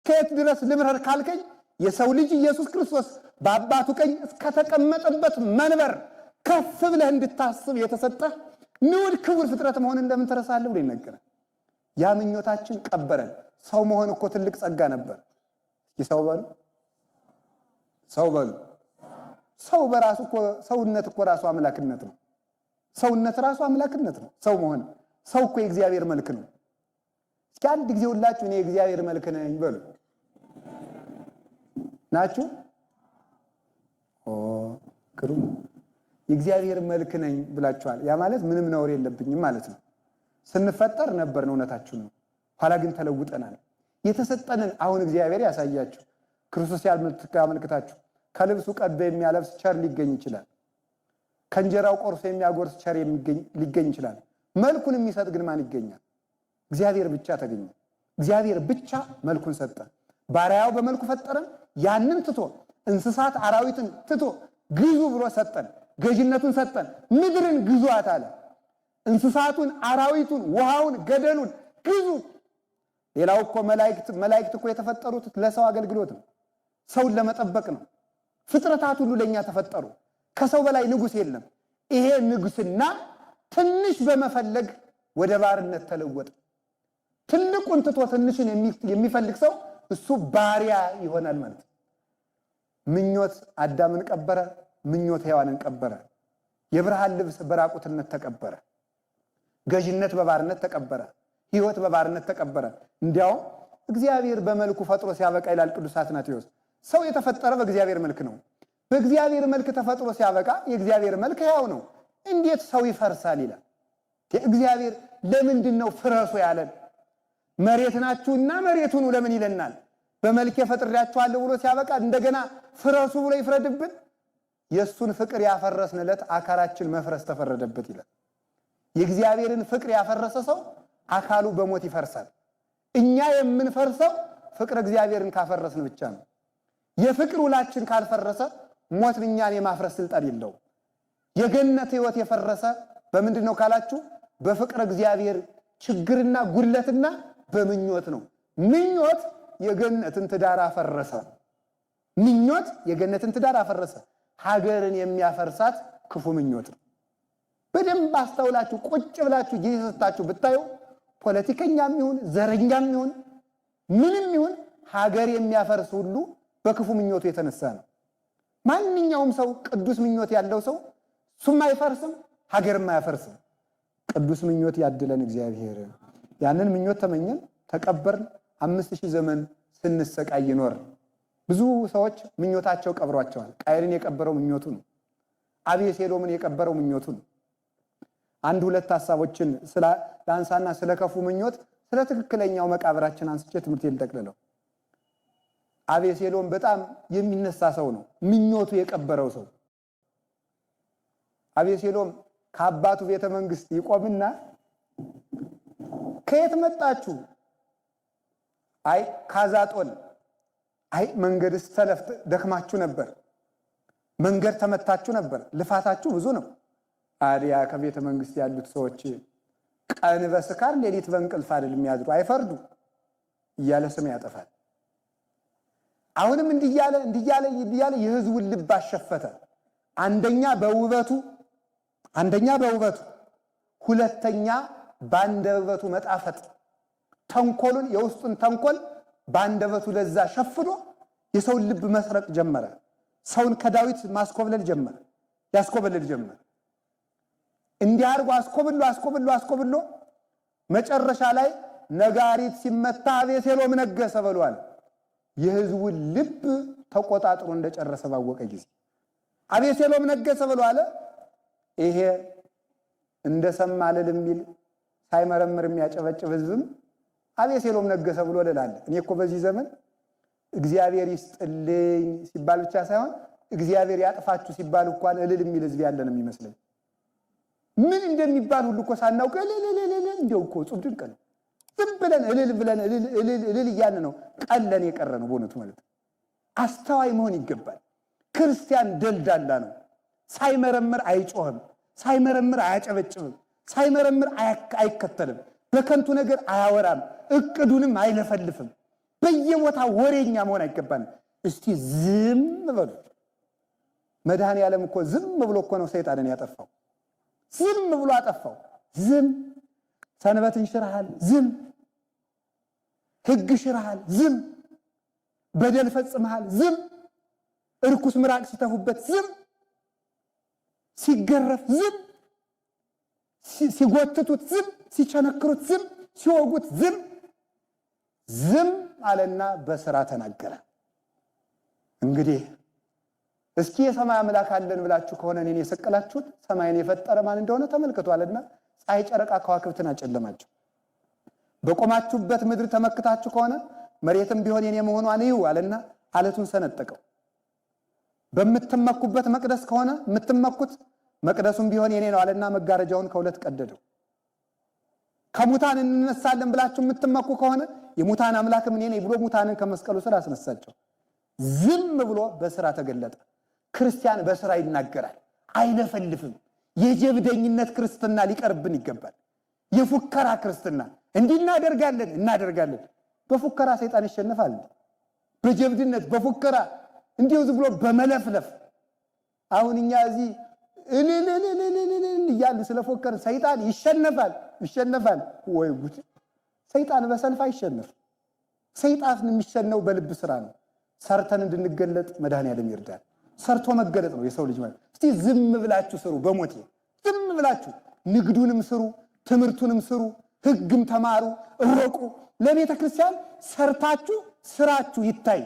ከየት ድረስ ልብረር ካልከኝ የሰው ልጅ ኢየሱስ ክርስቶስ በአባቱ ቀኝ እስከተቀመጠበት መንበር ከፍ ብለህ እንድታስብ የተሰጠህ ንዑድ ክቡር ፍጥረት መሆን እንደምን ተረሳለህ ብሎ ይነገራል። ያ ምኞታችን ቀበረን። ሰው መሆን እኮ ትልቅ ጸጋ ነበር። ይሰው በሉ ሰው በሉ ሰው በራሱ እኮ ሰውነት እኮ ራሱ አምላክነት ነው። ሰውነት ራሱ አምላክነት ነው። ሰው መሆን ሰው እኮ የእግዚአብሔር መልክ ነው። እስኪ አንድ ጊዜ ሁላችሁ እኔ የእግዚአብሔር መልክ ነኝ በሉ። ናችሁ? ግሩም የእግዚአብሔር መልክ ነኝ ብላችኋል። ያ ማለት ምንም ነውር የለብኝም ማለት ነው። ስንፈጠር ነበርን፣ እውነታችሁ ነው። ኋላ ግን ተለውጠናል። የተሰጠንን አሁን እግዚአብሔር ያሳያችሁ። ክርስቶስ ያመልክታችሁ። ከልብሱ ቀዶ የሚያለብስ ቸር ሊገኝ ይችላል። ከእንጀራው ቆርሶ የሚያጎርስ ቸር ሊገኝ ይችላል። መልኩን የሚሰጥ ግን ማን ይገኛል? እግዚአብሔር ብቻ ተገኘ። እግዚአብሔር ብቻ መልኩን ሰጠ። ባሪያው በመልኩ ፈጠረን። ያንን ትቶ እንስሳት አራዊትን ትቶ ግዙ ብሎ ሰጠን። ገዥነቱን ሰጠን። ምድርን ግዙአት አለ። እንስሳቱን፣ አራዊቱን፣ ውሃውን፣ ገደሉን ግዙ። ሌላው እኮ መላእክት እኮ የተፈጠሩት ለሰው አገልግሎት ነው። ሰውን ለመጠበቅ ነው። ፍጥረታት ሁሉ ለኛ ተፈጠሩ። ከሰው በላይ ንጉስ የለም። ይሄ ንጉስና ትንሽ በመፈለግ ወደ ባርነት ተለወጠ። ትልቁን ትቶ ትንሽን የሚፈልግ ሰው እሱ ባሪያ ይሆናል ማለት ነው። ምኞት አዳምን ቀበረ። ምኞት ሔዋንን ቀበረ። የብርሃን ልብስ በራቁትነት ተቀበረ። ገዥነት በባርነት ተቀበረ። ሕይወት በባርነት ተቀበረ። እንዲያውም እግዚአብሔር በመልኩ ፈጥሮ ሲያበቃ ይላል ቅዱስ አትናቴዎስ፣ ሰው የተፈጠረ በእግዚአብሔር መልክ ነው። በእግዚአብሔር መልክ ተፈጥሮ ሲያበቃ የእግዚአብሔር መልክ ሕያው ነው። እንዴት ሰው ይፈርሳል ይላል። እግዚአብሔር ለምንድን ነው ፍረሱ ያለን? መሬት ናችሁና መሬቱን ለምን ይለናል? በመልክ ፈጥሬያችኋለሁ ብሎ ሲያበቃ እንደገና ፍረሱ ብሎ ይፍረድብን? የሱን ፍቅር ያፈረስንለት አካላችን መፍረስ ተፈረደበት ይላል። የእግዚአብሔርን ፍቅር ያፈረሰ ሰው አካሉ በሞት ይፈርሳል። እኛ የምንፈርሰው ፍቅር እግዚአብሔርን ካፈረስን ብቻ ነው። የፍቅር ውላችን ካልፈረሰ ሞት እኛን የማፍረስ ስልጣን የለውም። የገነት ሕይወት የፈረሰ በምንድን ነው ካላችሁ፣ በፍቅር እግዚአብሔር ችግርና ጉድለትና በምኞት ነው። ምኞት የገነትን ትዳር አፈረሰ። ምኞት የገነትን ትዳር አፈረሰ። ሀገርን የሚያፈርሳት ክፉ ምኞት ነው። በደንብ አስተውላችሁ ቁጭ ብላችሁ ጊዜ ሰጣችሁ ብታዩ ፖለቲከኛም ይሁን ዘረኛም ይሁን ምንም ይሁን ሀገር የሚያፈርስ ሁሉ በክፉ ምኞቱ የተነሳ ነው። ማንኛውም ሰው ቅዱስ ምኞት ያለው ሰው እሱም አይፈርስም፣ ሀገርም አያፈርስም። ቅዱስ ምኞት ያድለን እግዚአብሔር። ያንን ምኞት ተመኘን፣ ተቀበርን። 5000 ዘመን ስንሰቃይ ኖር። ብዙ ሰዎች ምኞታቸው ቀብሯቸዋል። ቃየልን የቀበረው ምኞቱ ነው። አቤሴሎምን የቀበረው ምኞቱ ነው። አንድ ሁለት ሐሳቦችን ላንሳና ስለከፉ ምኞት ስለ ትክክለኛው መቃብራችን አንስቼ ትምህርት ልጠቅልለው። አቤሴሎም በጣም የሚነሳ ሰው ነው። ምኞቱ የቀበረው ሰው። አቤሴሎም ከአባቱ ቤተ መንግስት ይቆምና ከየት መጣችሁ? አይ ካዛጦን። አይ መንገድስ ተለፍት ደክማችሁ ነበር፣ መንገድ ተመታችሁ ነበር፣ ልፋታችሁ ብዙ ነው። አዲያ ከቤተ መንግስት ያሉት ሰዎች ቀን በስካር ሌሊት በእንቅልፍ አይደል የሚያድሩ፣ አይፈርዱ እያለ ስም ያጠፋል። አሁንም እንዲያለ የህዝቡን ልብ አሸፈተ። አንደኛ በውበቱ፣ ሁለተኛ ባንደበቱ መጣፈጥ፣ ተንኮሉን የውስጡን ተንኮል ባንደበቱ ለዛ ሸፍኖ የሰውን ልብ መስረቅ ጀመረ። ሰውን ከዳዊት ማስኮብለል ጀመረ፣ ያስኮበለል ጀመረ። እንዲያርጉ አስኮብሎ መጨረሻ ላይ ነጋሪት ሲመታ አቤሴሎም ነገሰ በሏል። የህዝቡን ልብ ተቆጣጥሮ እንደጨረሰ ባወቀ ጊዜ አቤሴሎም ነገሰ በሏል። ይሄ እንደሰማ ልል የሚል ሳይመረምር የሚያጨበጭብ ህዝብም አቤሴሎም ነገሰ ብሎ ልላለ። እኔ እኮ በዚህ ዘመን እግዚአብሔር ይስጥልኝ ሲባል ብቻ ሳይሆን እግዚአብሔር ያጥፋችሁ ሲባል እንኳን እልል የሚል ህዝብ ያለን የሚመስለኝ። ምን እንደሚባል ሁሉ እኮ ሳናውቅ እንደው እኮ ጹም ድንቅ ነው። ዝም ብለን እልል እያልን ነው ቀለን የቀረ ነው በእውነቱ ማለት። አስተዋይ መሆን ይገባል። ክርስቲያን ደልዳላ ነው። ሳይመረምር አይጮህም፣ ሳይመረምር አያጨበጭብም፣ ሳይመረምር አይከተልም፣ በከንቱ ነገር አያወራም፣ እቅዱንም አይለፈልፍም። በየቦታው ወሬኛ መሆን አይገባንም። እስቲ ዝም በሉ። መድኃኔዓለም እኮ ዝም ብሎ እኮ ነው ሰይጣንን ያጠፋው። ዝም ብሎ አጠፋው። ዝም ሰንበትን ሽረሃል፣ ዝም ሕግ ሽረሃል፣ ዝም በደል ፈጽመሃል፣ ዝም እርኩስ ምራቅ ሲተፉበት ዝም፣ ሲገረፍ ዝም፣ ሲጎትቱት ዝም፣ ሲቸነክሩት ዝም፣ ሲወጉት ዝም። ዝም አለና በሥራ ተናገረ። እንግዲህ እስኪ የሰማይ አምላክ አለን ብላችሁ ከሆነ እኔን የሰቀላችሁት ሰማይን የፈጠረ ማን እንደሆነ ተመልክቷልና ፀሐይ፣ ጨረቃ፣ ከዋክብትን አጨለማቸው። በቆማችሁበት ምድር ተመክታችሁ ከሆነ መሬትም ቢሆን የኔ መሆኗን እዩ አለና አለቱን ሰነጠቀው። በምትመኩበት መቅደስ ከሆነ የምትመኩት መቅደሱም ቢሆን የኔ ነው አለና መጋረጃውን ከሁለት ቀደደው። ከሙታን እንነሳለን ብላችሁ የምትመኩ ከሆነ የሙታን አምላክም እኔ ነኝ ብሎ ሙታንን ከመስቀሉ ስር አስነሳቸው። ዝም ብሎ በስራ ተገለጠ። ክርስቲያን በስራ ይናገራል፣ አይለፈልፍም። የጀብደኝነት ክርስትና ሊቀርብን ይገባል። የፉከራ ክርስትና እንዲህ እናደርጋለን። በፉከራ ሰይጣን ይሸነፋል። በጀብድነት በፉከራ እንዲሁ ዝም ብሎ በመለፍለፍ አሁን እኛ እዚህ እያሉ ስለፎከር ሰይጣን ይሸነፋል። ወይ ጉድ! ሰይጣን በሰልፍ አይሸነፍ። ሰይጣን የሚሸነው በልብ ስራ ነው። ሰርተን እንድንገለጥ መድኃኔዓለም ይርዳል። ሰርቶ መገለጥ ነው የሰው ልጅ ማለት። እስቲ ዝም ብላችሁ ስሩ። በሞቴ ዝም ብላችሁ ንግዱንም ስሩ፣ ትምህርቱንም ስሩ፣ ሕግም ተማሩ፣ እወቁ። ለቤተ ክርስቲያን ሰርታችሁ ስራችሁ ይታይ።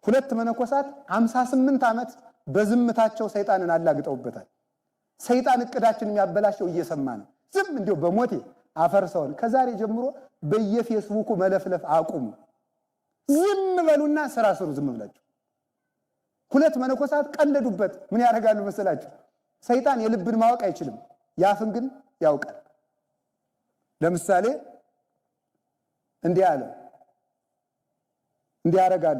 ሁለት መነኮሳት 58 ዓመት በዝምታቸው ሰይጣንን አላግጠውበታል። ሰይጣን እቅዳችን የሚያበላሸው እየሰማ ነው። ዝም እንዲሁ በሞቴ አፈርሰውን። ከዛሬ ጀምሮ በየፌስቡኩ መለፍለፍ አቁሙ። ዝም በሉና ስራ ስሩ። ዝም ብላችሁ ሁለት መነኮሳት ቀለዱበት። ምን ያደርጋሉ መሰላችሁ? ሰይጣን የልብን ማወቅ አይችልም፣ ያፍን ግን ያውቃል። ለምሳሌ እንዲህ አለ፣ እንዲህ ያደርጋሉ።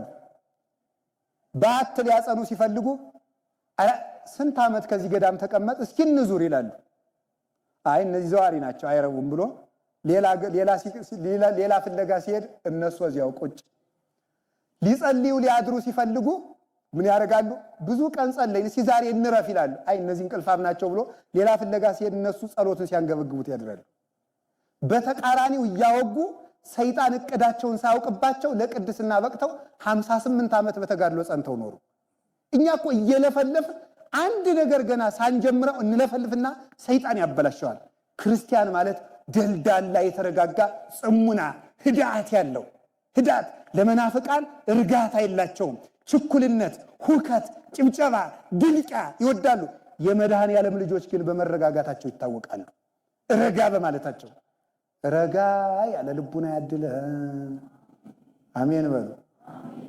ባት ሊያጸኑ ሲፈልጉ ስንት ዓመት ከዚህ ገዳም ተቀመጥ እስኪ እንዙር ይላሉ። አይ እነዚህ ዘዋሪ ናቸው አይረቡም ብሎ ሌላ ፍለጋ ሲሄድ እነሱ እዚያው ቁጭ። ሊጸልዩ ሊያድሩ ሲፈልጉ ምን ያደርጋሉ? ብዙ ቀን ጸለይን እስኪ ዛሬ እንረፍ ይላሉ። አይ እነዚህ እንቅልፋም ናቸው ብሎ ሌላ ፍለጋ ሲሄድ እነሱ ጸሎትን ሲያንገበግቡት ያድራሉ። በተቃራኒው እያወጉ ሰይጣን እቅዳቸውን ሳያውቅባቸው ለቅድስና በቅተው 58 ዓመት በተጋድሎ ጸንተው ኖሩ። እኛ እኮ እየለፈለፍ አንድ ነገር ገና ሳንጀምረው እንለፈልፍና ሰይጣን ያበላሸዋል። ክርስቲያን ማለት ደልዳላ የተረጋጋ ጽሙና ህዳት ያለው ህዳት። ለመናፍቃን እርጋታ የላቸውም። ችኩልነት፣ ሁከት፣ ጭብጨባ፣ ድልቂያ ይወዳሉ። የመድኃኔዓለም ልጆች ግን በመረጋጋታቸው ይታወቃሉ። ረጋ በማለታቸው። ረጋ ያለ ልቡና ያድለን። አሜን በሉ።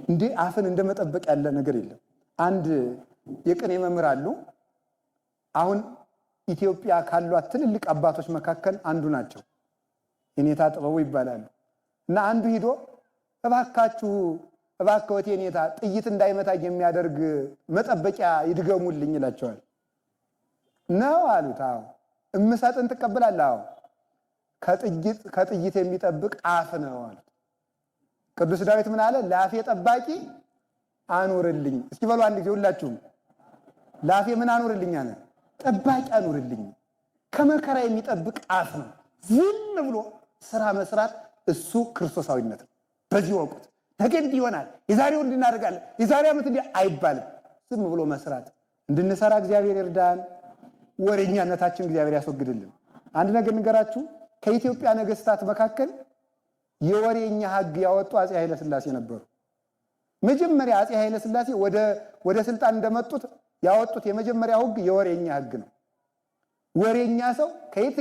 እንዴ አፍን እንደመጠበቅ ያለ ነገር የለም። አንድ የቅኔ መምህር አሉ። አሁን ኢትዮጵያ ካሏት ትልልቅ አባቶች መካከል አንዱ ናቸው። የኔታ ጥበቡ ይባላሉ። እና አንዱ ሂዶ እባክዎት የኔታ ጥይት እንዳይመታ የሚያደርግ መጠበቂያ ይድገሙልኝ ይላቸዋል። ነው አሉት። አዎ። እምሰጥን ትቀበላለህ? አዎ። ከጥይት የሚጠብቅ አፍ ነው አሉት። ቅዱስ ዳዊት ምን አለ? ላፌ ጠባቂ አኑርልኝ። እስኪ በሉ አንድ ጊዜ ሁላችሁም ላፌ ምን አኑርልኝ አለ? ጠባቂ አኑርልኝ። ከመከራ የሚጠብቅ አፍ ነው። ዝም ብሎ ስራ መስራት እሱ ክርስቶሳዊነት ነው። በዚህ ወቁት ነገ እንዲህ ይሆናል፣ የዛሬውን እንድናደርጋለን፣ የዛሬ ዓመት እንዲህ አይባልም። ዝም ብሎ መስራት እንድንሰራ እግዚአብሔር ይርዳን። ወሬኛነታችን እግዚአብሔር ያስወግድልን። አንድ ነገር ንገራችሁ። ከኢትዮጵያ ነገስታት መካከል የወሬኛ ሕግ ያወጡ አፄ ኃይለ ሥላሴ ነበሩ። መጀመሪያ አፄ ኃይለ ሥላሴ ወደ ስልጣን እንደመጡት ያወጡት የመጀመሪያው ሕግ የወሬኛ ሕግ ነው። ወሬኛ ሰው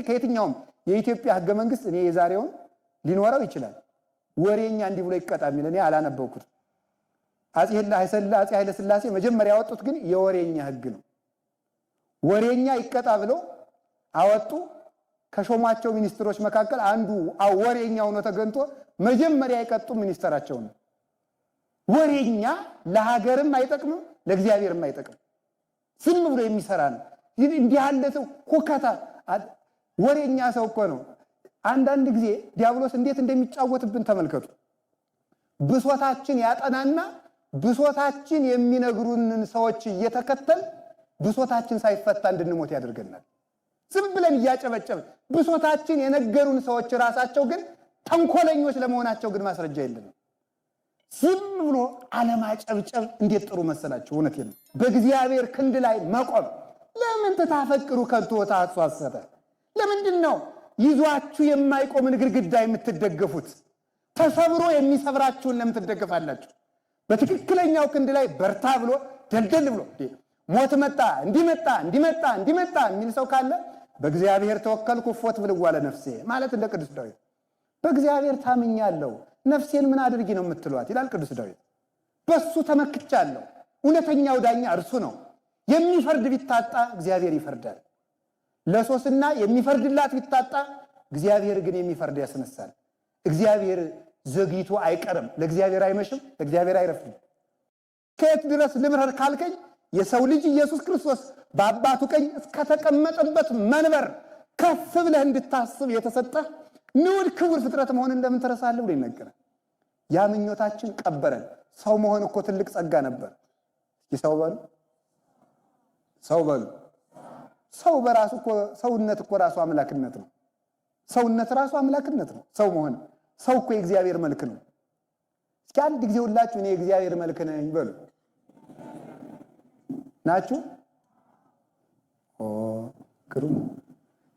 ከየትኛውም የኢትዮጵያ ሕገ መንግስት እኔ የዛሬውን ሊኖረው ይችላል። ወሬኛ እንዲህ ብሎ ይቀጣ የሚል እኔ አላነበብኩት። አፄ ኃይለ ሥላሴ መጀመሪያ ያወጡት ግን የወሬኛ ሕግ ነው። ወሬኛ ይቀጣ ብለው አወጡ። ከሾሟቸው ሚኒስትሮች መካከል አንዱ ወሬኛው ነው ተገንቶ መጀመሪያ የቀጡ ሚኒስትራቸው ነው። ወሬኛ ለሀገርም አይጠቅምም ለእግዚአብሔርም አይጠቅም። ዝም ብሎ የሚሰራ ነው። እንዲህ ያለ ሰው ሁከታ ወሬኛ ሰው እኮ ነው። አንዳንድ ጊዜ ዲያብሎስ እንዴት እንደሚጫወትብን ተመልከቱ። ብሶታችን ያጠናና ብሶታችን የሚነግሩንን ሰዎች እየተከተል ብሶታችን ሳይፈታ እንድንሞት ያደርገናል። ዝም ብለን እያጨበጨብን ብሶታችን የነገሩን ሰዎች ራሳቸው ግን ተንኮለኞች ለመሆናቸው ግን ማስረጃ የለንም። ዝም ብሎ አለማጨብጨብ እንዴት ጥሩ መሰላችሁ? እውነቴን ነው። በእግዚአብሔር ክንድ ላይ መቆም። ለምን ተታፈቅሩ ከንቱ ወታሐጽሑ ሐሰተ? ለምንድን ነው ይዟችሁ የማይቆምን ግድግዳ የምትደገፉት? ተሰብሮ የሚሰብራችሁን ለምን ትደገፋላችሁ? በትክክለኛው ክንድ ላይ በርታ ብሎ ደልደል ብሎ ሞት መጣ እንዲመጣ እንዲመጣ እንዲመጣ የሚል ሰው ካለ በእግዚአብሔር ተወከልኩ እፎት ብልዋ ለነፍሴ ማለት እንደ ቅዱስ ዳዊት በእግዚአብሔር ታምኛለሁ ነፍሴን ምን አድርጊ ነው የምትሏት ይላል ቅዱስ ዳዊት። በሱ ተመክቻለሁ። እውነተኛው ዳኛ እርሱ ነው። የሚፈርድ ቢታጣ እግዚአብሔር ይፈርዳል። ለሶስና የሚፈርድላት ቢታጣ እግዚአብሔር ግን የሚፈርድ ያስነሳል። እግዚአብሔር ዘግይቶ አይቀርም። ለእግዚአብሔር አይመሽም፣ ለእግዚአብሔር አይረፍድም። ከየት ድረስ ልምረር ካልከኝ የሰው ልጅ ኢየሱስ ክርስቶስ በአባቱ ቀኝ እስከተቀመጠበት መንበር ከፍ ብለህ እንድታስብ የተሰጠህ ንዑድ ክቡር ፍጥረት መሆን እንደምን ተረሳለህ ብሎ ይነገራል። ያ ምኞታችን ቀበረን። ሰው መሆን እኮ ትልቅ ጸጋ ነበር። እስኪ ሰው በሉ፣ ሰው በሉ። ሰው በራሱ እኮ ሰውነት እኮ ራሱ አምላክነት ነው። ሰውነት ራሱ አምላክነት ነው። ሰው መሆን ሰው እኮ የእግዚአብሔር መልክ ነው። እስኪ አንድ ጊዜ ሁላችሁ እኔ የእግዚአብሔር መልክ ነኝ በሉ። ናችሁ? ግሩም።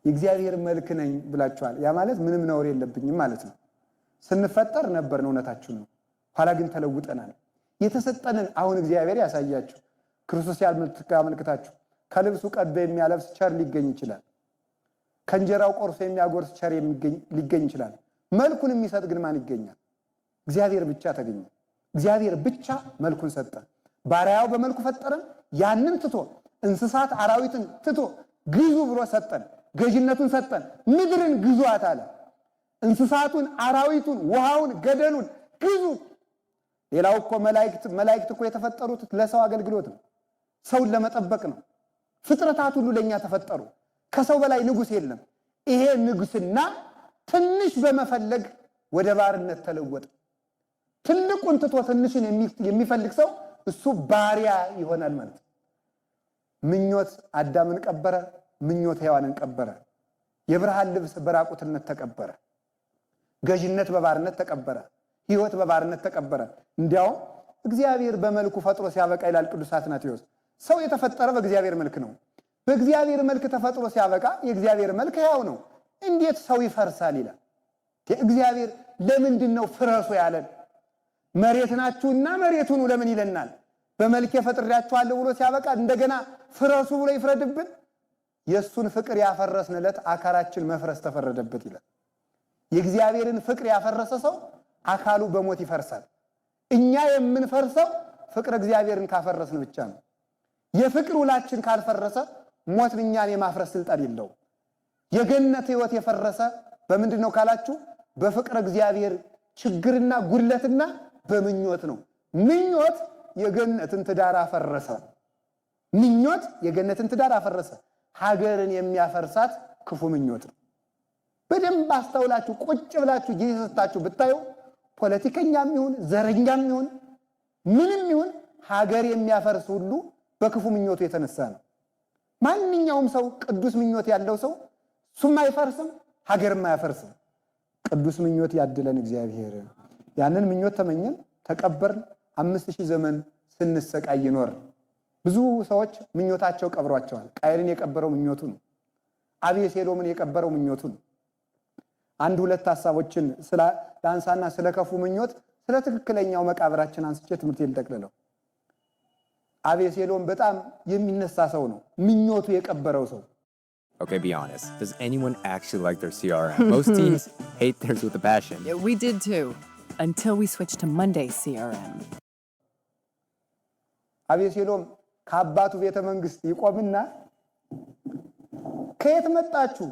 የእግዚአብሔር መልክ ነኝ ብላችኋል። ያ ማለት ምንም ነውር የለብኝም ማለት ነው። ስንፈጠር ነበርን፣ እውነታችሁ ነው። ኋላ ግን ተለውጠናል። የተሰጠንን አሁን እግዚአብሔር ያሳያችሁ። ክርስቶስ ያመልክታችሁ። ከልብሱ ቀዶ የሚያለብስ ቸር ሊገኝ ይችላል። ከእንጀራው ቆርሶ የሚያጎርስ ቸር ሊገኝ ይችላል። መልኩን የሚሰጥ ግን ማን ይገኛል? እግዚአብሔር ብቻ ተገኘ። እግዚአብሔር ብቻ መልኩን ሰጠ። ባሪያው በመልኩ ፈጠረን። ያንን ትቶ እንስሳት አራዊትን ትቶ ግዙ ብሎ ሰጠን። ገዥነቱን ሰጠን። ምድርን ግዙአት አለ። እንስሳቱን፣ አራዊቱን፣ ውሃውን፣ ገደሉን ግዙ። ሌላው እኮ መላእክት እኮ የተፈጠሩት ለሰው አገልግሎት ነው። ሰውን ለመጠበቅ ነው። ፍጥረታት ሁሉ ለኛ ተፈጠሩ። ከሰው በላይ ንጉስ የለም። ይሄ ንጉስና ትንሽ በመፈለግ ወደ ባርነት ተለወጠ። ትልቁን ትቶ ትንሽን የሚፈልግ ሰው እሱ ባሪያ ይሆናል ማለት ነው። ምኞት አዳምን ቀበረ። ምኞት ሔዋንን ቀበረ። የብርሃን ልብስ በራቁትነት ተቀበረ። ገዥነት በባርነት ተቀበረ። ሕይወት በባርነት ተቀበረ። እንዲያውም እግዚአብሔር በመልኩ ፈጥሮ ሲያበቃ ይላል ቅዱስ አትናቴዎስ፣ ሰው የተፈጠረ በእግዚአብሔር መልክ ነው። በእግዚአብሔር መልክ ተፈጥሮ ሲያበቃ የእግዚአብሔር መልክ ሕያው ነው። እንዴት ሰው ይፈርሳል ይላል። እግዚአብሔር ለምንድን ነው ፍረሱ ያለን? መሬት ናችሁና መሬቱን ለምን ይለናል? በመልክ ፈጥሬያችኋለሁ ብሎ ሲያበቃ እንደገና ፍረሱ ብሎ ይፍረድብን? የሱን ፍቅር ያፈረስንለት አካላችን መፍረስ ተፈረደበት ይላል። የእግዚአብሔርን ፍቅር ያፈረሰ ሰው አካሉ በሞት ይፈርሳል። እኛ የምንፈርሰው ፍቅር እግዚአብሔርን ካፈረስን ብቻ ነው። የፍቅር ውላችን ካልፈረሰ ሞት እኛን የማፍረስ ስልጣን የለውም። የገነት ሕይወት የፈረሰ በምንድን ነው ካላችሁ፣ በፍቅር እግዚአብሔር ችግርና ጉድለትና በምኞት ነው። ምኞት የገነትን ትዳር አፈረሰ። ምኞት የገነትን ትዳር አፈረሰ። ሀገርን የሚያፈርሳት ክፉ ምኞት ነው። በደንብ አስተውላችሁ ቁጭ ብላችሁ ጊዜ ሰጥታችሁ ብታዩ ፖለቲከኛም ይሁን ዘረኛም ይሁን ምንም ይሁን ሀገር የሚያፈርስ ሁሉ በክፉ ምኞቱ የተነሳ ነው። ማንኛውም ሰው ቅዱስ ምኞት ያለው ሰው እሱም አይፈርስም፣ ሀገርም አያፈርስም። ቅዱስ ምኞት ያድለን እግዚአብሔር። ያንን ምኞት ተመኘን፣ ተቀበርን። 5000 ዘመን ስንሰቃይ ኖር። ብዙ ሰዎች ምኞታቸው ቀብሯቸዋል። ቃየልን የቀበረው ምኞቱ ነው። አቤሴሎምን የቀበረው ምኞቱ ነው። አንድ ሁለት ሐሳቦችን ላንሳና ስለከፉ ምኞት ስለ ትክክለኛው መቃብራችን አንስቼ ትምህርቴን ልጠቅልለው። አቤሴሎም በጣም የሚነሳ ሰው ነው፣ ምኞቱ የቀበረው ሰው። Okay, be honest. Does anyone actually like their CRM? Most teams hate theirs with a passion. Yeah, we did too, until we switched to Monday CRM. አቤሴሎም ከአባቱ ቤተ መንግስት ይቆምና ከየት መጣችሁ?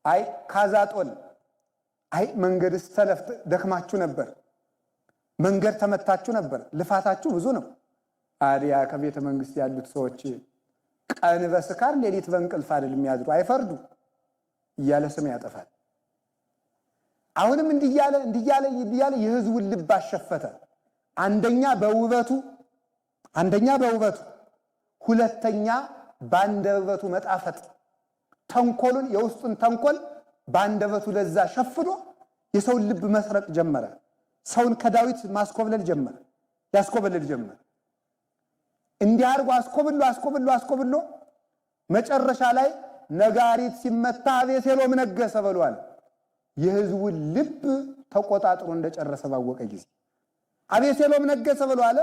አይ ካዛጦን። አይ መንገድስ ተለፍት ደክማችሁ ነበር፣ መንገድ ተመታችሁ ነበር፣ ልፋታችሁ ብዙ ነው። አዲያ ከቤተ መንግስት ያሉት ሰዎች ቀን በስካር ሌሊት በእንቅልፍ አይደል የሚያድሩ፣ አይፈርዱ እያለ ስም ያጠፋል። አሁንም እንዲያለ የህዝቡን ልብ አሸፈተ። አንደኛ በውበቱ፣ ሁለተኛ በአንደበቱ መጣፈጥ፣ ተንኮሉን የውስጡን ተንኮል በአንደበቱ ለዛ ሸፍኖ የሰውን ልብ መስረቅ ጀመረ። ሰውን ከዳዊት ማስኮብለል ጀመረ፣ ያስኮበለል ጀመረ። እንዲህ አድርጎ አስኮብሎ መጨረሻ ላይ ነጋሪት ሲመታ አቤሴሎም ነገሰ በሏል። የህዝቡን ልብ ተቆጣጥሮ እንደጨረሰ ባወቀ ጊዜ አቤሴሎም ነገሰ በሏል።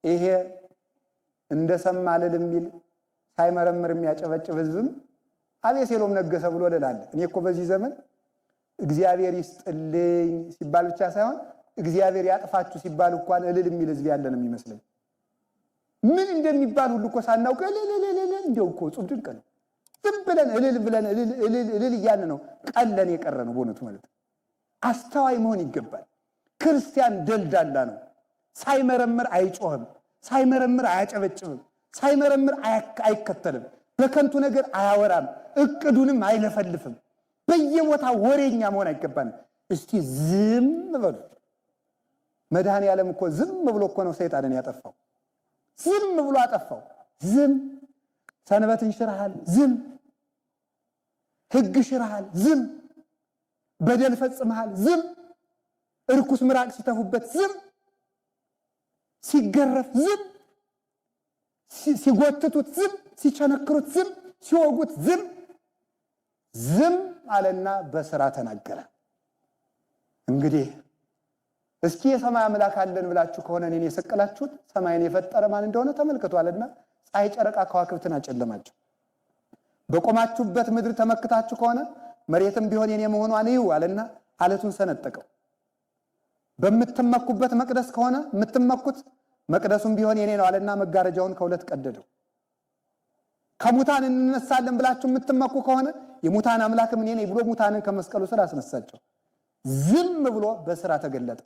ይሄ እንደሰማ እልል የሚል ሳይመረምር የሚያጨበጭብ ህዝብም አቤሴሎም ነገሰ ብሎ እልል። እኔ እኮ በዚህ ዘመን እግዚአብሔር ይስጥልኝ ሲባል ብቻ ሳይሆን እግዚአብሔር ያጥፋችሁ ሲባል እንኳን እልል የሚል ህዝብ ያለን የሚመስለኝ። ምን እንደሚባል ሁሉ እኮ ሳናውቅ እልል እንደው እኮ ጹም ድንቅ ነው። ዝም ብለን እልል እያልን ነው ቀለን የቀረ ነው በእውነቱ ማለት። አስተዋይ መሆን ይገባል። ክርስቲያን ደልዳላ ነው። ሳይመረምር አይጮህም፣ ሳይመረምር አያጨበጭብም፣ ሳይመረምር አይከተልም፣ በከንቱ ነገር አያወራም፣ እቅዱንም አይለፈልፍም። በየቦታ ወሬኛ መሆን አይገባንም። እስቲ ዝም በሉ። መድኃኔዓለም እኮ ዝም ብሎ እኮ ነው ሰይጣንን ያጠፋው። ዝም ብሎ አጠፋው። ዝም ሰንበትን ሽረሃል፣ ዝም ሕግ ሽረሃል፣ ዝም በደል ፈጽመሃል፣ ዝም እርኩስ ምራቅ ሲተፉበት ዝም፣ ሲገረፍ ዝም፣ ሲጎትቱት ዝም፣ ሲቸነክሩት ዝም፣ ሲወጉት ዝም። ዝም አለና በስራ ተናገረ። እንግዲህ እስኪ የሰማይ አምላክ አለን ብላችሁ ከሆነ እኔን የሰቀላችሁት ሰማይን የፈጠረ ማን እንደሆነ ተመልክቷልና ፀሐይ፣ ጨረቃ፣ ከዋክብትን አጨለማቸው። በቆማችሁበት ምድር ተመክታችሁ ከሆነ መሬትም ቢሆን የኔ መሆኗን እዩ አለና አለቱን ሰነጠቀው። በምትመኩበት መቅደስ ከሆነ የምትመኩት መቅደሱም ቢሆን የኔ ነው አለና መጋረጃውን ከሁለት ቀደደው። ከሙታን እንነሳለን ብላችሁ የምትመኩ ከሆነ የሙታን አምላክም እኔ ነኝ ብሎ ሙታንን ከመስቀሉ ስር አስነሳቸው። ዝም ብሎ በስራ ተገለጠ።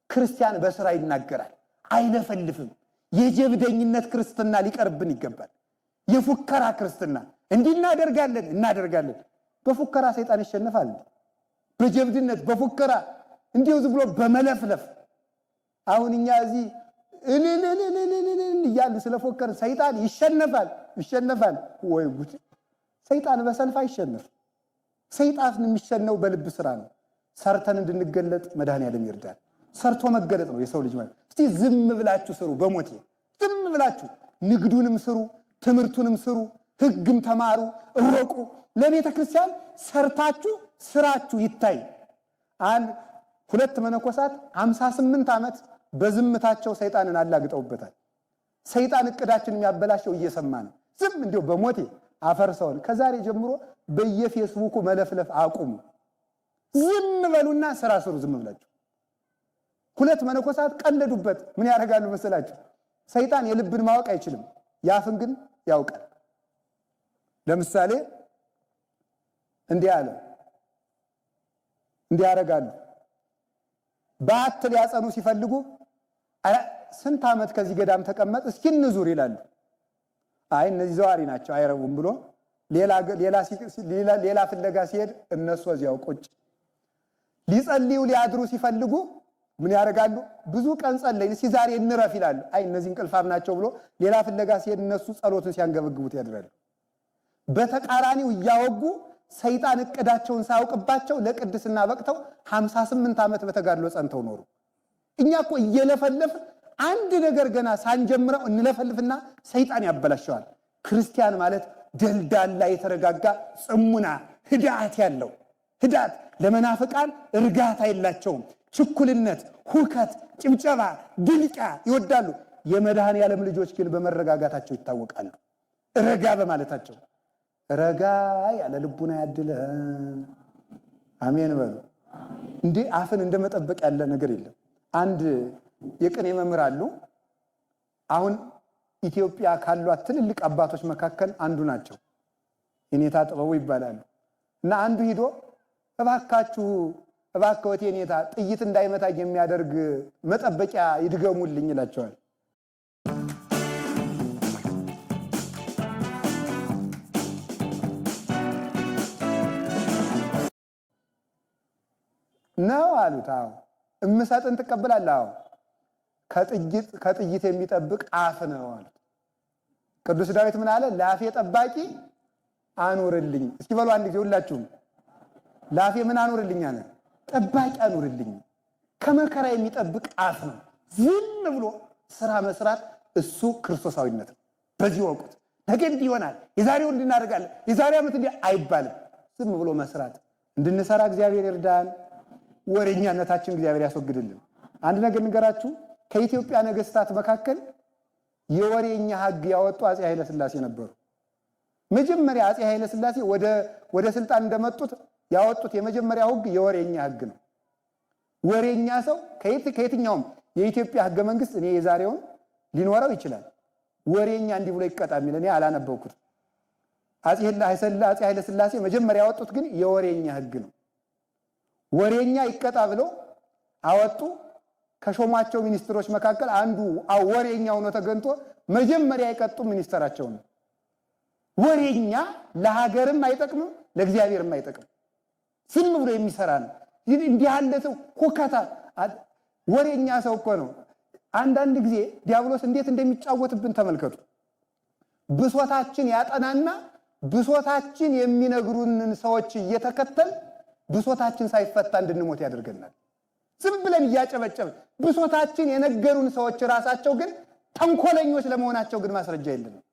ክርስቲያን በስራ ይናገራል፣ አይለፈልፍም። የጀብደኝነት ክርስትና ሊቀርብን ይገባል። የፉከራ ክርስትና እንዲህ እናደርጋለን። በፉከራ ሰይጣን ይሸነፋል። በጀብድነት በፉከራ እንዲሁ ዝም ብሎ በመለፍለፍ አሁን እኛ እዚህ እያሉ ስለፎከር ሰይጣን ይሸነፋል። ወይ ጉድ! ሰይጣን በሰልፍ አይሸነፍ። ሰይጣን የሚሸነው በልብ ስራ ነው። ሰርተን እንድንገለጥ መድኃኔዓለም ይርዳል። ሰርቶ መገለጥ ነው የሰው ልጅ ማለት። እስቲ ዝም ብላችሁ ስሩ። በሞቴ ዝም ብላችሁ ንግዱንም ስሩ፣ ትምህርቱንም ስሩ፣ ሕግም ተማሩ፣ እወቁ። ለቤተ ክርስቲያን ሰርታችሁ ስራችሁ ይታይ። ሁለት መነኮሳት 58 ዓመት በዝምታቸው ሰይጣንን አላግጠውበታል። ሰይጣን እቅዳችን የሚያበላሸው እየሰማ ነው። ዝም እንዲሁ በሞቴ አፈርሰውን። ከዛሬ ጀምሮ በየፌስቡኩ መለፍለፍ አቁሙ። ዝም በሉና ስራ ስሩ። ዝም ብላችሁ ሁለት መነኮሳት ቀለዱበት። ምን ያደርጋሉ መሰላችሁ? ሰይጣን የልብን ማወቅ አይችልም፣ ያፍን ግን ያውቃል። ለምሳሌ እንዲህ አለ፣ እንዲህ ያደርጋሉ። በዓት ሊያጸኑ ሲፈልጉ ስንት ዓመት ከዚህ ገዳም ተቀመጥ እስኪ እንዙር ይላሉ። አይ እነዚህ ዘዋሪ ናቸው አይረቡም ብሎ ሌላ ፍለጋ ሲሄድ እነሱ እዚያው ቁጭ። ሊጸልዩ ሊያድሩ ሲፈልጉ ምን ያደርጋሉ? ብዙ ቀን ጸለይን እስኪ ዛሬ እንረፍ ይላሉ። አይ እነዚህ እንቅልፋም ናቸው ብሎ ሌላ ፍለጋ ሲሄድ እነሱ ጸሎትን ሲያንገበግቡት ያድራሉ። በተቃራኒው እያወጉ ሰይጣን እቅዳቸውን ሳያውቅባቸው ለቅድስና በቅተው 58 ዓመት በተጋድሎ ጸንተው ኖሩ። እኛ እኮ እየለፈለፍ አንድ ነገር ገና ሳንጀምረው እንለፈልፍና ሰይጣን ያበላሸዋል። ክርስቲያን ማለት ደልዳላ፣ የተረጋጋ፣ ጽሙና፣ ህዳት ያለው ህዳት። ለመናፍቃን እርጋታ የላቸውም። ችኩልነት፣ ሁከት፣ ጭብጨባ፣ ድልቂያ ይወዳሉ። የመድኃኔዓለም ልጆች ግን በመረጋጋታቸው ይታወቃሉ። ረጋ በማለታቸው። ረጋ ያለ ልቡና ያድለን። አሜን በሉ። እንዴ አፍን እንደመጠበቅ ያለ ነገር የለም። አንድ የቅኔ መምህር አሉ። አሁን ኢትዮጵያ ካሏት ትልልቅ አባቶች መካከል አንዱ ናቸው። የኔታ ጥበቡ ይባላሉ። እና አንዱ ሂዶ እባክዎት የኔታ ጥይት እንዳይመታ የሚያደርግ መጠበቂያ ይድገሙልኝ ይላቸዋል። ነው አሉት። አዎ። እምሰጥን ትቀበላለህ? አዎ። ከጥይት የሚጠብቅ አፍ ነው አሉት። ቅዱስ ዳዊት ምን አለ? ለአፌ ጠባቂ አኑርልኝ። እስኪ በሉ አንድ ጊዜ ሁላችሁም፣ ለአፌ ምን አኑርልኝ አለ? ጠባቂ አኑርልኝ። ከመከራ የሚጠብቅ አፍ ነው። ዝም ብሎ ስራ መስራት እሱ ክርስቶሳዊነት ነው። በዚህ ወቁት ነገ እንዲህ ይሆናል፣ የዛሬው እንዲህ እናደርጋለን፣ የዛሬ ዓመት እንዲህ አይባልም። ዝም ብሎ መስራት እንድንሰራ እግዚአብሔር ይርዳን። ወሬኛነታችን እግዚአብሔር ያስወግድልን። አንድ ነገር ንገራችሁ፣ ከኢትዮጵያ ነገስታት መካከል የወሬኛ ሕግ ያወጡ አፄ ኃይለ ሥላሴ ነበሩ። መጀመሪያ አፄ ኃይለ ሥላሴ ወደ ስልጣን እንደመጡት ያወጡት የመጀመሪያው ሕግ የወሬኛ ሕግ ነው። ወሬኛ ሰው ከየትኛውም የኢትዮጵያ ሕገ መንግስት እኔ የዛሬውን ሊኖረው ይችላል። ወሬኛ እንዲህ ብሎ ይቀጣ የሚል እኔ አላነበብኩት። አፄ ኃይለ ሥላሴ መጀመሪያ ያወጡት ግን የወሬኛ ሕግ ነው። ወሬኛ ይቀጣ ብለው አወጡ። ከሾሟቸው ሚኒስትሮች መካከል አንዱ ወሬኛ ሆኖ ተገኝቶ መጀመሪያ የቀጡ ሚኒስትራቸው ነው። ወሬኛ ለሀገርም አይጠቅምም ለእግዚአብሔርም አይጠቅም። ዝም ብሎ የሚሰራ ነው። እንዲህ ያለ ሰው ኮከታ ወሬኛ ሰው እኮ ነው። አንዳንድ ጊዜ ዲያብሎስ እንዴት እንደሚጫወትብን ተመልከቱ። ብሶታችን ያጠናና ብሶታችን የሚነግሩንን ሰዎች እየተከተል ብሶታችን ሳይፈታ እንድንሞት ያደርገናል። ዝም ብለን እያጨበጨብን ብሶታችን የነገሩን ሰዎች ራሳቸው ግን ተንኮለኞች ለመሆናቸው ግን ማስረጃ የለንም።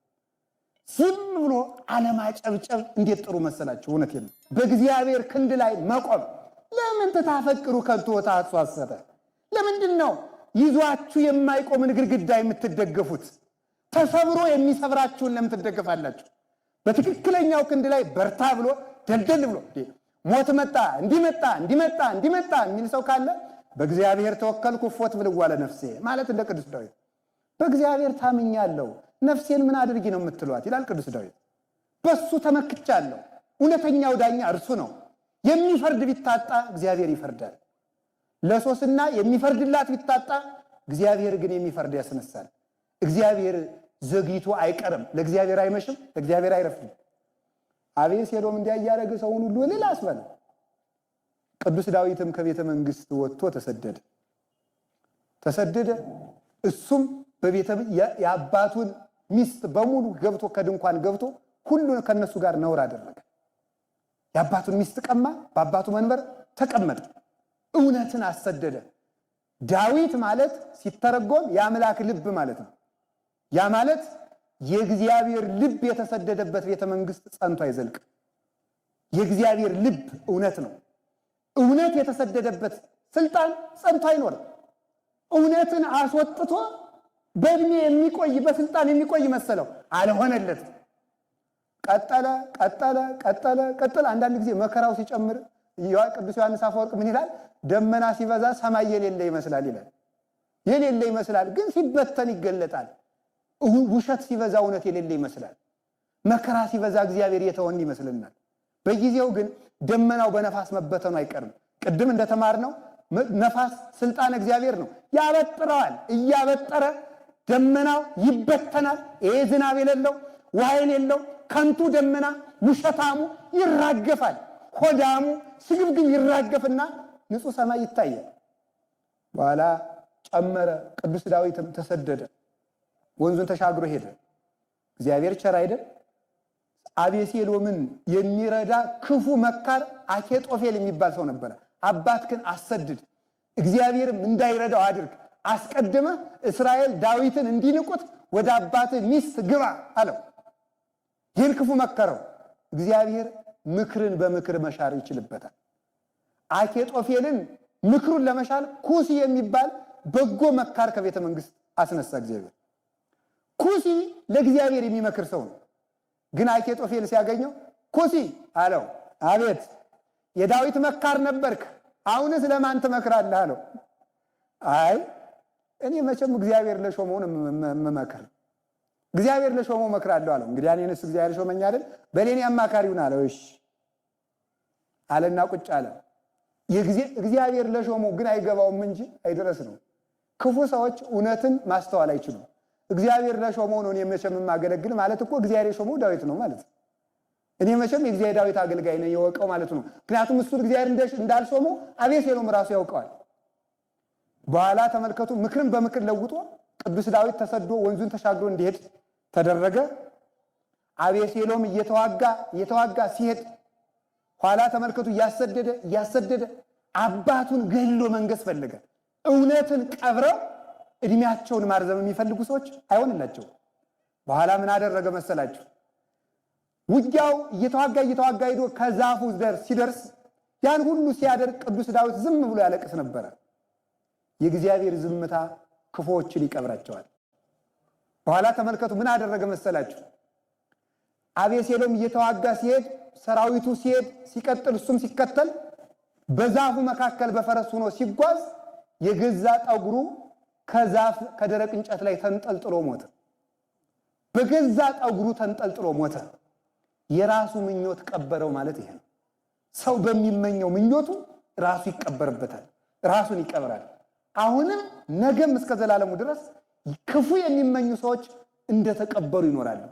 ዝም ብሎ አለማጨብጨብ እንዴት ጥሩ መሰላችሁ! እውነቴን ነው። በእግዚአብሔር ክንድ ላይ መቆም። ለምን ትታፈቅሩ ከንቱ ወታሐሰተ? ለምንድን ነው ይዟችሁ የማይቆምን ግድግዳ የምትደገፉት? ተሰብሮ የሚሰብራችሁን ለምን ትደገፋላችሁ? በትክክለኛው ክንድ ላይ በርታ ብሎ ደልደል ብሎ ሞት መጣ እንዲመጣ እንዲመጣ እንዲመጣ የሚል ሰው ካለ በእግዚአብሔር ተወከልኩ እፎት ብልዋ ለነፍሴ ማለት እንደ ቅዱስ ዳዊት በእግዚአብሔር ታምኛለሁ ነፍሴን ምን አድርጊ ነው የምትሏት ይላል ቅዱስ ዳዊት። በሱ ተመክቻለሁ። እውነተኛው ዳኛ እርሱ ነው። የሚፈርድ ቢታጣ እግዚአብሔር ይፈርዳል። ለሶስና የሚፈርድላት ቢታጣ እግዚአብሔር ግን የሚፈርድ ያስነሳል። እግዚአብሔር ዘግይቶ አይቀርም። ለእግዚአብሔር አይመሽም፣ ለእግዚአብሔር አይረፍድም። አቤሴሎም እንዲያያረገ ሰውን ሁሉ እልል አስበለ። ቅዱስ ዳዊትም ከቤተ መንግስት ወጥቶ ተሰደደ። እሱም የአባቱን ሚስት በሙሉ ገብቶ ከድንኳን ገብቶ ሁሉን ከነሱ ጋር ነውር አደረገ። የአባቱን ሚስት ቀማ፣ በአባቱ መንበር ተቀመጠ። እውነትን አሰደደ። ዳዊት ማለት ሲተረጎም የአምላክ ልብ ማለት ነው። ያ ማለት የእግዚአብሔር ልብ የተሰደደበት ቤተ መንግስት ጸንቶ አይዘልቅም። የእግዚአብሔር ልብ እውነት ነው። እውነት የተሰደደበት ስልጣን ጸንቶ አይኖርም። እውነትን አስወጥቶ በእድሜ የሚቆይ በስልጣን የሚቆይ መሰለው፣ አልሆነለትም። ቀጠለ። አንዳንድ ጊዜ መከራው ሲጨምር ቅዱስ ዮሐንስ አፈወርቅ ምን ይላል? ደመና ሲበዛ ሰማይ የሌለ ይመስላል ይላል። የሌለ ይመስላል ግን ሲበተን ይገለጣል። ውሸት ሲበዛ እውነት የሌለ ይመስላል። መከራ ሲበዛ እግዚአብሔር የተወን ይመስልናል። በጊዜው ግን ደመናው በነፋስ መበተኑ አይቀርም። ቅድም እንደተማርነው ነፋስ ስልጣን እግዚአብሔር ነው። ያበጥረዋል። እያበጠረ ደመናው ይበተናል። ይሄ ዝናብ የሌለው ውሃ የሌለው ከንቱ ደመና ውሸታሙ ይራገፋል። ሆዳሙ ስግብግብ ይራገፍና ንጹህ ሰማይ ይታያል። በኋላ ጨመረ። ቅዱስ ዳዊትም ተሰደደ። ወንዙን ተሻግሮ ሄደ። እግዚአብሔር ቸር አይደል? አቤሴሎምን የሚረዳ ክፉ መካር አኬጦፌል የሚባል ሰው ነበረ። አባትህን አሰድድ፣ እግዚአብሔርም እንዳይረዳው አድርግ፣ አስቀድመ እስራኤል ዳዊትን እንዲንቁት ወደ አባትህ ሚስት ግባ አለው። ይህን ክፉ መከረው። እግዚአብሔር ምክርን በምክር መሻር ይችልበታል። አኬጦፌልን ምክሩን ለመሻር ኩሲ የሚባል በጎ መካር ከቤተ መንግስት አስነሳ እግዚአብሔር። ኩሲ ለእግዚአብሔር የሚመክር ሰው ነው። ግን አኬጦፌል ሲያገኘው ኩሲ አለው፣ አቤት የዳዊት መካር ነበርክ፣ አሁንስ ለማን ትመክራለህ አለው። አይ እኔ መቼም እግዚአብሔር ለሾመውን መመክር እግዚአብሔር ለሾመው መክራለሁ አለው። እንግዲህ እኔንስ እግዚአብሔር ሾመኝ አይደል? በሌኔ አማካሪውን አለው። እሺ አለና ቁጭ አለ። እግዚአብሔር ለሾመው ግን አይገባውም እንጂ አይደረስ ነው። ክፉ ሰዎች እውነትን ማስተዋል አይችሉም። እግዚአብሔር ለሾመው ነው እኔ መቼም የማገለግል ማለት እኮ እግዚአብሔር የሾመው ዳዊት ነው ማለት ነው። እኔ መቼም የእግዚአብሔር ዳዊት አገልጋይ ነኝ የወቀው ማለት ነው። ምክንያቱም እሱ እግዚአብሔር እንዳልሾመው አቤሴሎም ራሱ ያውቀዋል። በኋላ ተመልከቱ፣ ምክርን በምክር ለውጦ ቅዱስ ዳዊት ተሰዶ ወንዙን ተሻግሮ እንዲሄድ ተደረገ። አቤሴሎም እየተዋጋ ሲሄድ ኋላ ተመልከቱ እያሰደደ አባቱን ገሎ መንገስ ፈለገ። እውነትን ቀብረው እድሜያቸውን ማርዘም የሚፈልጉ ሰዎች አይሆንላቸው። በኋላ ምን አደረገ መሰላችሁ? ውጊያው እየተዋጋ ሄዶ ከዛፉ ሲደርስ ያን ሁሉ ሲያደርግ ቅዱስ ዳዊት ዝም ብሎ ያለቅስ ነበረ። የእግዚአብሔር ዝምታ ክፉዎችን ይቀብራቸዋል። በኋላ ተመልከቱ ምን አደረገ መሰላችሁ? አቤሴሎም እየተዋጋ ሲሄድ ሰራዊቱ ሲሄድ ሲቀጥል እሱም ሲከተል በዛፉ መካከል በፈረስ ሆኖ ሲጓዝ የገዛ ጠጉሩ ከዛፍ ከደረቅ እንጨት ላይ ተንጠልጥሎ ሞተ። በገዛ ጠጉሩ ተንጠልጥሎ ሞተ። የራሱ ምኞት ቀበረው ማለት ይሄ ነው። ሰው በሚመኘው ምኞቱ ራሱ ይቀበርበታል፣ ራሱን ይቀብራል። አሁንም ነገም እስከ ዘላለሙ ድረስ ክፉ የሚመኙ ሰዎች እንደተቀበሩ ይኖራሉ።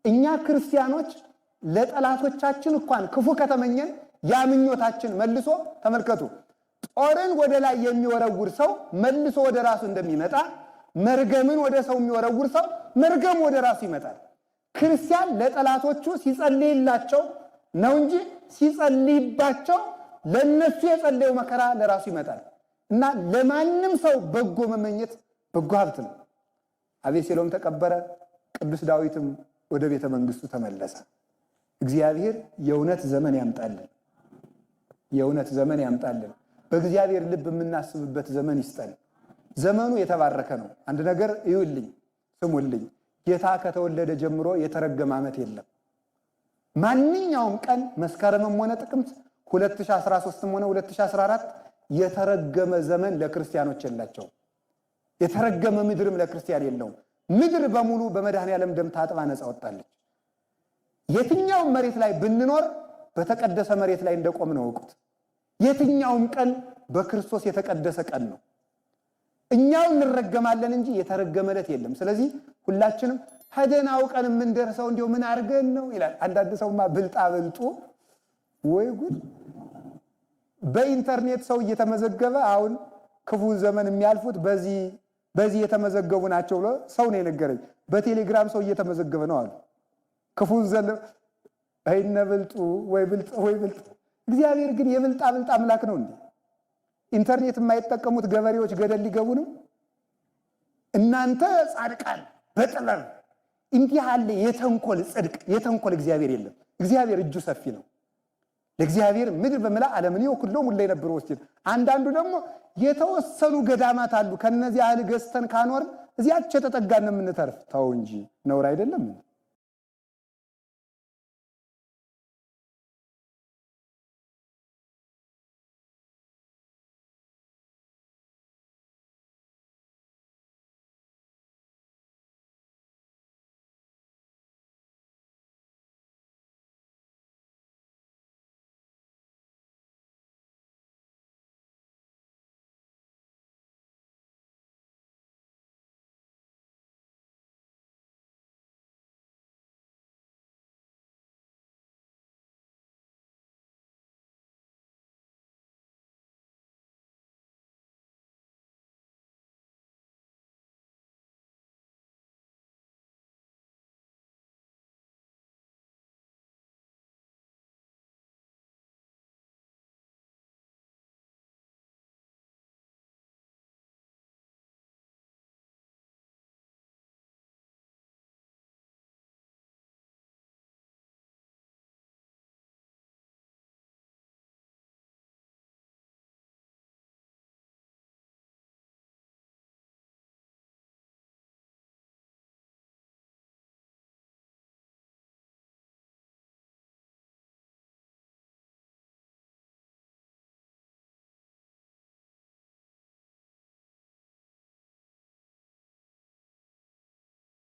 እኛ ክርስቲያኖች ለጠላቶቻችን እንኳን ክፉ ከተመኘን ያ ምኞታችን መልሶ ተመልከቱ፣ ጦርን ወደ ላይ የሚወረውር ሰው መልሶ ወደ ራሱ እንደሚመጣ፣ መርገምን ወደ ሰው የሚወረውር ሰው መርገም ወደ ራሱ ይመጣል። ክርስቲያን ለጠላቶቹ ሲጸልይላቸው ነው እንጂ ሲጸልይባቸው ለነሱ የጸለየው መከራ ለራሱ ይመጣል። እና ለማንም ሰው በጎ መመኘት በጎ ሀብት ነው። አቤሴሎም ተቀበረ፣ ቅዱስ ዳዊትም ወደ ቤተ መንግስቱ ተመለሰ። እግዚአብሔር የእውነት ዘመን ያምጣልን፣ የእውነት ዘመን ያምጣልን። በእግዚአብሔር ልብ የምናስብበት ዘመን ይስጠን። ዘመኑ የተባረከ ነው። አንድ ነገር እዩልኝ፣ ስሙልኝ። ጌታ ከተወለደ ጀምሮ የተረገመ ዓመት የለም። ማንኛውም ቀን መስከረምም ሆነ ጥቅምት 2013ም ሆነ 2014 የተረገመ ዘመን ለክርስቲያኖች የላቸውም። የተረገመ ምድርም ለክርስቲያን የለውም። ምድር በሙሉ በመድኃኔዓለም ደም ታጥባ ነፃ ወጣለች። የትኛውም መሬት ላይ ብንኖር በተቀደሰ መሬት ላይ እንደቆምን እወቁት። የትኛውም ቀን በክርስቶስ የተቀደሰ ቀን ነው። እኛው እንረገማለን እንጂ የተረገመለት የለም። ስለዚህ ሁላችንም ሄደናው ቀን የምንደርሰው እንዲሁ ምን አድርገን ነው ይላል። አንዳንድ ሰውማ ብልጣ ብልጡ ወይ ጉድ! በኢንተርኔት ሰው እየተመዘገበ አሁን ክፉ ዘመን የሚያልፉት በዚህ የተመዘገቡ ናቸው ብሎ ሰው ነው የነገረኝ። በቴሌግራም ሰው እየተመዘገበ ነው አሉ። ክፉ ዘመን አይነ ብልጡ ወይ ብልጥ። እግዚአብሔር ግን የብልጣ ብልጥ አምላክ ነው እንዴ? ኢንተርኔት የማይጠቀሙት ገበሬዎች ገደል ሊገቡ ነው? እናንተ ጻድቃን በጥበብ እንዲህ ያለ የተንኮል ጽድቅ የተንኮል እግዚአብሔር የለም። እግዚአብሔር እጁ ሰፊ ነው። ለእግዚአብሔር ምድር በመላ ዓለምን ይወክለው ሙላ የነበረው ወስቲ አንዳንዱ ደግሞ የተወሰኑ ገዳማት አሉ። ከነዚህ ያህል ገዝተን ካኖር እዚያች ተጠጋን የምንተርፍ። ተው እንጂ ነውር አይደለም።